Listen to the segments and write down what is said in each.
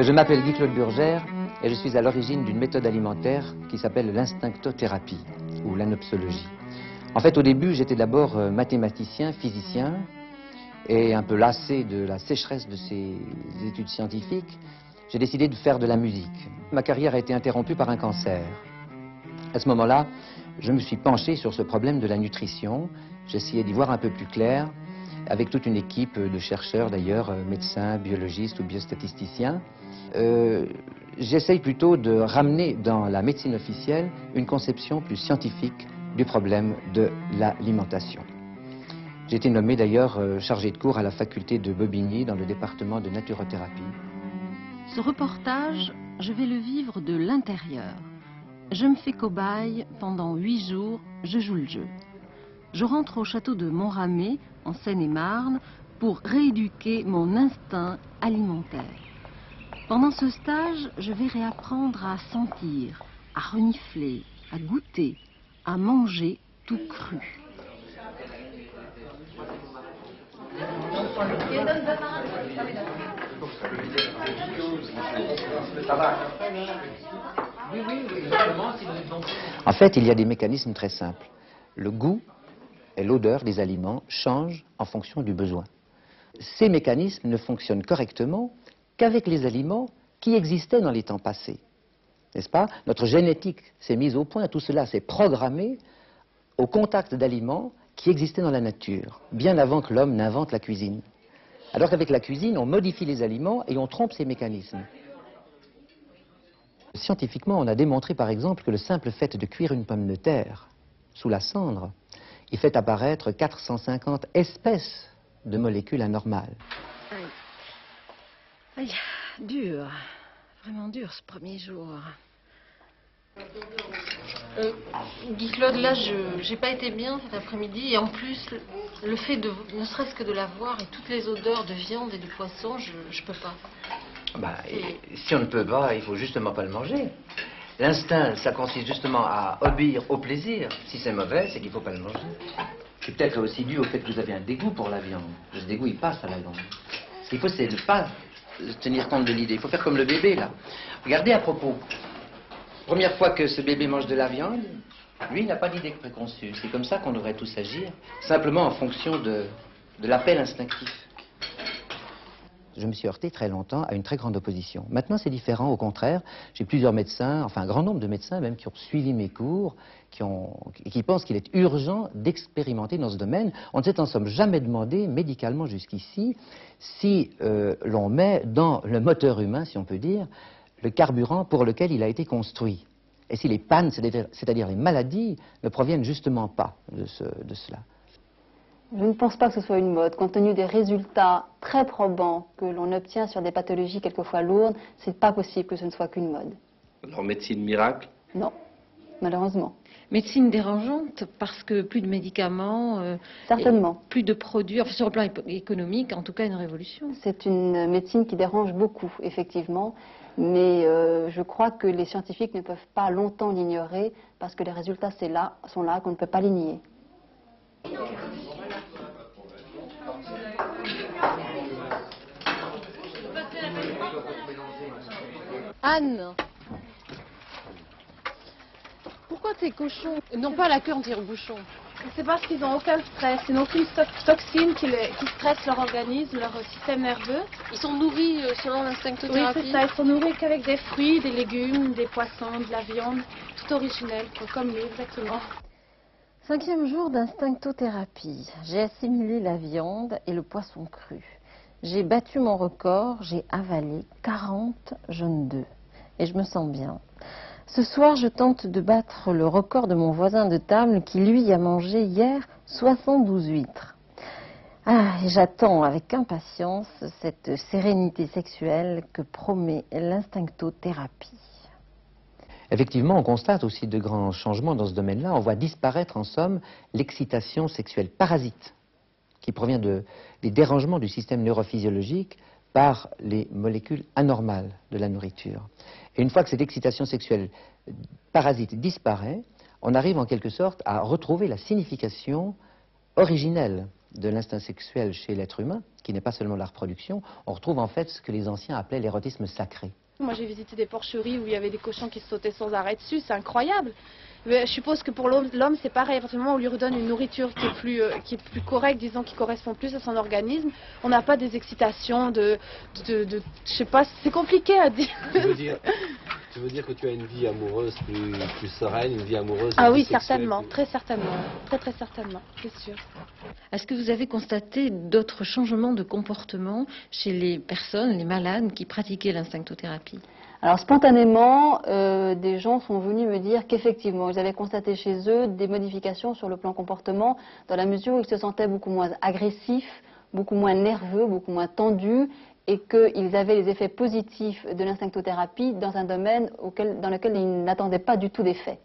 Je m'appelle Guy-Claude Burgère et je suis à l'origine d'une méthode alimentaire qui s'appelle l'instinctothérapie ou l'anopsologie. En fait, au début, j'étais d'abord mathématicien, physicien, et un peu lassé de la sécheresse de ces études scientifiques, j'ai décidé de faire de la musique. Ma carrière a été interrompue par un cancer. À ce moment-là, je me suis penché sur ce problème de la nutrition. J'essayais d'y voir un peu plus clair, avec toute une équipe de chercheurs d'ailleurs, médecins, biologistes ou biostatisticiens. J'essaye plutôt de ramener dans la médecine officielle une conception plus scientifique du problème de l'alimentation. J'ai été nommé d'ailleurs chargé de cours à la faculté de Bobigny dans le département de naturothérapie. Ce reportage, je vais le vivre de l'intérieur. Je me fais cobaye pendant 8 jours, je joue le jeu. Je rentre au château de Monramé, en Seine-et-Marne, pour rééduquer mon instinct alimentaire. Pendant ce stage, je vais réapprendre à sentir, à renifler, à goûter, à manger tout cru. En fait, il y a des mécanismes très simples. Le goût et l'odeur des aliments changent en fonction du besoin. Ces mécanismes ne fonctionnent correctement qu'avec les aliments qui existaient dans les temps passés. N'est-ce pas? Notre génétique s'est mise au point, tout cela s'est programmé au contact d'aliments qui existaient dans la nature, bien avant que l'homme n'invente la cuisine. Alors qu'avec la cuisine, on modifie les aliments et on trompe ces mécanismes. Scientifiquement, on a démontré par exemple que le simple fait de cuire une pomme de terre sous la cendre, il fait apparaître 450 espèces de molécules anormales. Aïe, dur, vraiment dur ce premier jour. Guy-Claude, là, j'ai pas été bien cet après-midi. Et en plus, le fait de, ne serait-ce que de la voir et toutes les odeurs de viande et de poisson, je peux pas. Si on ne peut pas, il faut justement pas le manger. L'instinct, ça consiste justement à obéir au plaisir. Si c'est mauvais, c'est qu'il ne faut pas le manger. C'est peut-être aussi dû au fait que vous avez un dégoût pour la viande. Ce dégoût, il passe à la langue. Ce qu'il faut, c'est de ne pas tenir compte de l'idée. Il faut faire comme le bébé, là. Regardez à propos. Première fois que ce bébé mange de la viande, lui, il n'a pas d'idée préconçue. C'est comme ça qu'on devrait tous agir, simplement en fonction de l'appel instinctif. Je me suis heurté très longtemps à une très grande opposition. Maintenant, c'est différent, au contraire. J'ai plusieurs médecins, enfin un grand nombre de médecins même, qui ont suivi mes cours, qui pensent qu'il est urgent d'expérimenter dans ce domaine. On ne s'est en somme jamais demandé, médicalement jusqu'ici, si l'on met dans le moteur humain, si on peut dire, le carburant pour lequel il a été construit. Et si les pannes, c'est-à-dire les maladies, ne proviennent justement pas de cela. Je ne pense pas que ce soit une mode. Compte tenu des résultats très probants que l'on obtient sur des pathologies quelquefois lourdes, c'est pas possible que ce ne soit qu'une mode. Alors, médecine miracle? Non, malheureusement. Médecine dérangeante parce que plus de médicaments, certainement. Plus de produits, enfin, sur le plan économique, en tout cas une révolution. C'est une médecine qui dérange beaucoup, effectivement, mais je crois que les scientifiques ne peuvent pas longtemps l'ignorer parce que les résultats sont là, qu'on ne peut pas les nier. Anne, pourquoi tes cochons n'ont pas la queue en tire-bouchon? C'est parce qu'ils n'ont aucun stress, ils n'ont aucune toxine qui stresse leur organisme, leur système nerveux. Ils sont nourris selon l'instinctothérapie? Oui, c'est ça, ils sont nourris qu'avec des fruits, des légumes, des poissons, de la viande, tout originel, comme nous, exactement. 5e jour d'instinctothérapie. J'ai assimilé la viande et le poisson cru. J'ai battu mon record, j'ai avalé 40 jaunes d'œufs. Et je me sens bien. Ce soir, je tente de battre le record de mon voisin de table qui, lui, a mangé hier 72 huîtres. Et j'attends avec impatience cette sérénité sexuelle que promet l'instinctothérapie. Effectivement, on constate aussi de grands changements dans ce domaine-là. On voit disparaître, en somme, l'excitation sexuelle parasite, qui provient des dérangements du système neurophysiologique par les molécules anormales de la nourriture. Et une fois que cette excitation sexuelle parasite disparaît, on arrive en quelque sorte à retrouver la signification originelle de l'instinct sexuel chez l'être humain, qui n'est pas seulement la reproduction, on retrouve en fait ce que les anciens appelaient l'érotisme sacré. Moi, j'ai visité des porcheries où il y avait des cochons qui se sautaient sans arrêt dessus, c'est incroyable. Mais je suppose que pour l'homme, c'est pareil. À partir du moment où on lui redonne une nourriture qui est plus correcte, disons, qui correspond plus à son organisme, on n'a pas des excitations je sais pas, c'est compliqué à dire. Tu veux dire que tu as une vie amoureuse plus sereine, une vie amoureuse Ah une oui, vie sexuelle certainement, plus- très certainement, très certainement, c'est sûr. Est-ce que vous avez constaté d'autres changements de comportement chez les personnes, les malades qui pratiquaient l'instinctothérapie? Alors spontanément, des gens sont venus me dire qu'effectivement, ils avaient constaté chez eux des modifications sur le plan comportement, dans la mesure où ils se sentaient beaucoup moins agressifs, beaucoup moins nerveux, beaucoup moins tendus, et qu'ils avaient les effets positifs de l'instinctothérapie dans un domaine dans lequel ils n'attendaient pas du tout d'effet.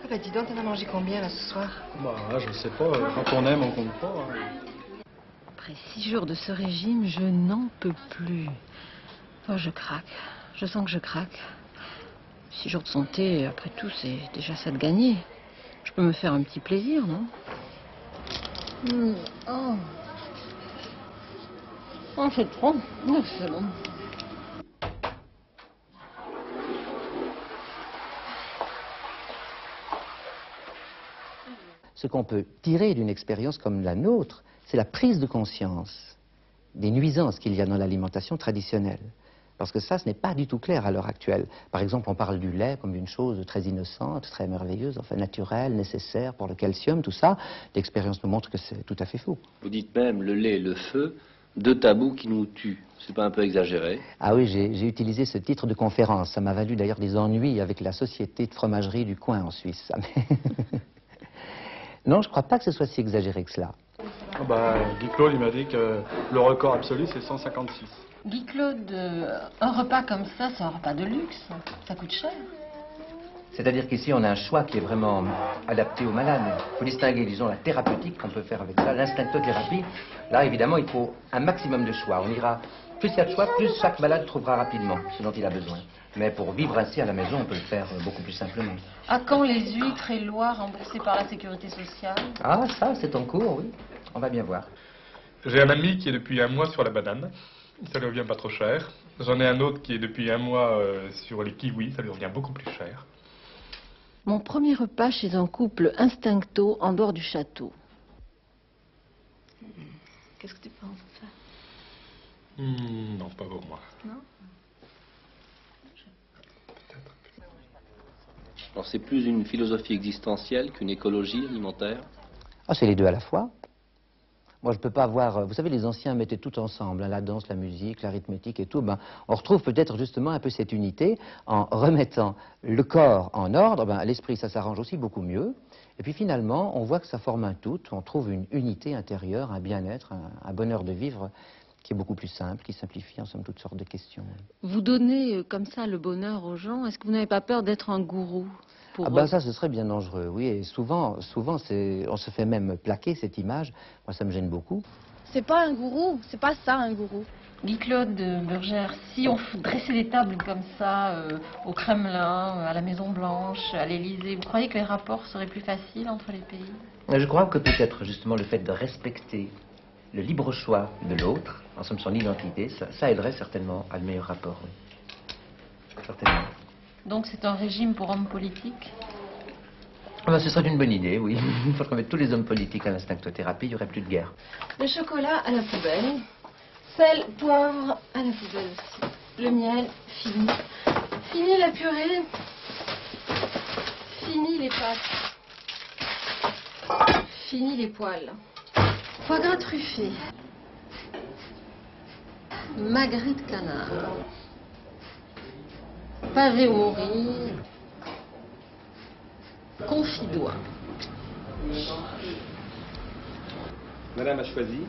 Ah bah dis donc, t'en as mangé combien là ce soir? Bah, je sais pas, quand on aime, on compte pas. Hein. Après 6 jours de ce régime, je n'en peux plus. Oh, je craque. Je sens que je craque. 6 jours de santé, après tout, c'est déjà ça de gagner. Je peux me faire un petit plaisir, non? Oh. Oh, c'est trop. Oh, c'est bon. Ce qu'on peut tirer d'une expérience comme la nôtre, c'est la prise de conscience des nuisances qu'il y a dans l'alimentation traditionnelle. Parce que ça, ce n'est pas du tout clair à l'heure actuelle. Par exemple, on parle du lait comme d'une chose très innocente, très merveilleuse, enfin naturelle, nécessaire pour le calcium, tout ça. L'expérience nous montre que c'est tout à fait faux. Vous dites même le lait et le feu, deux tabous qui nous tuent. C'est pas un peu exagéré? Ah oui, j'ai utilisé ce titre de conférence. Ça m'a valu d'ailleurs des ennuis avec la société de fromagerie du coin en Suisse. Ça, mais... Non, je ne crois pas que ce soit si exagéré que cela. Ah bah, Guy Claude, il m'a dit que le record absolu, c'est 156. Guy Claude, un repas comme ça, c'est un repas de luxe. Ça coûte cher. C'est-à-dire qu'ici, on a un choix qui est vraiment adapté aux malades. Il faut distinguer, disons, la thérapeutique qu'on peut faire avec ça, l'instinctothérapie. Là, évidemment, il faut un maximum de choix. On ira, plus il y a de choix, plus chaque malade trouvera rapidement ce dont il a besoin. Mais pour vivre ainsi à la maison, on peut le faire beaucoup plus simplement. À quand les huîtres et lois remboursées par la sécurité sociale? Ah, ça, c'est en cours, oui. On va bien voir. J'ai un ami qui est depuis 1 mois sur la banane. Ça lui revient pas trop cher. J'en ai un autre qui est depuis 1 mois sur les kiwis. Ça lui revient beaucoup plus cher. Mon premier repas chez un couple instincto en dehors du château. Qu'est-ce que tu penses de ça? Non, pas pour moi. Non? Alors c'est plus une philosophie existentielle qu'une écologie alimentaire? Ah, c'est les deux à la fois. Moi, je ne peux pas voir... Vous savez, les anciens mettaient tout ensemble, hein, la danse, la musique, l'arithmétique et tout. Ben, on retrouve peut-être justement un peu cette unité en remettant le corps en ordre. Ben, l'esprit, ça s'arrange aussi beaucoup mieux. Et puis finalement, on voit que ça forme un tout. On trouve une unité intérieure, un bien-être, un bonheur de vivre qui est beaucoup plus simple, qui simplifie en somme toutes sortes de questions. Vous donnez comme ça le bonheur aux gens. Est-ce que vous n'avez pas peur d'être un gourou pour Ah eux? ben ça, ce serait bien dangereux, oui. Et souvent on se fait même plaquer cette image. Moi, ça me gêne beaucoup. C'est pas un gourou, c'est pas ça un gourou. Guy Claude Burgère, si on dressait des tables comme ça au Kremlin, à la Maison Blanche, à l'Élysée, vous croyez que les rapports seraient plus faciles entre les pays? Je crois que peut-être justement le fait de respecter le libre choix de l'autre, en somme son identité, ça aiderait certainement à de meilleurs rapports, oui. Certainement. Donc c'est un régime pour hommes politiques? Ah ben, ce serait une bonne idée, oui. Il faudrait mettre tous les hommes politiques à l'instinctothérapie, il n'y aurait plus de guerre. Le chocolat à la poubelle. Sel, poivre à la poubelle aussi. Le miel, fini. Fini la purée. Fini les pâtes. Fini les poils. Foie gras truffé. Magret de canard. Pavé au riz. Confit d'oie. Madame a choisi.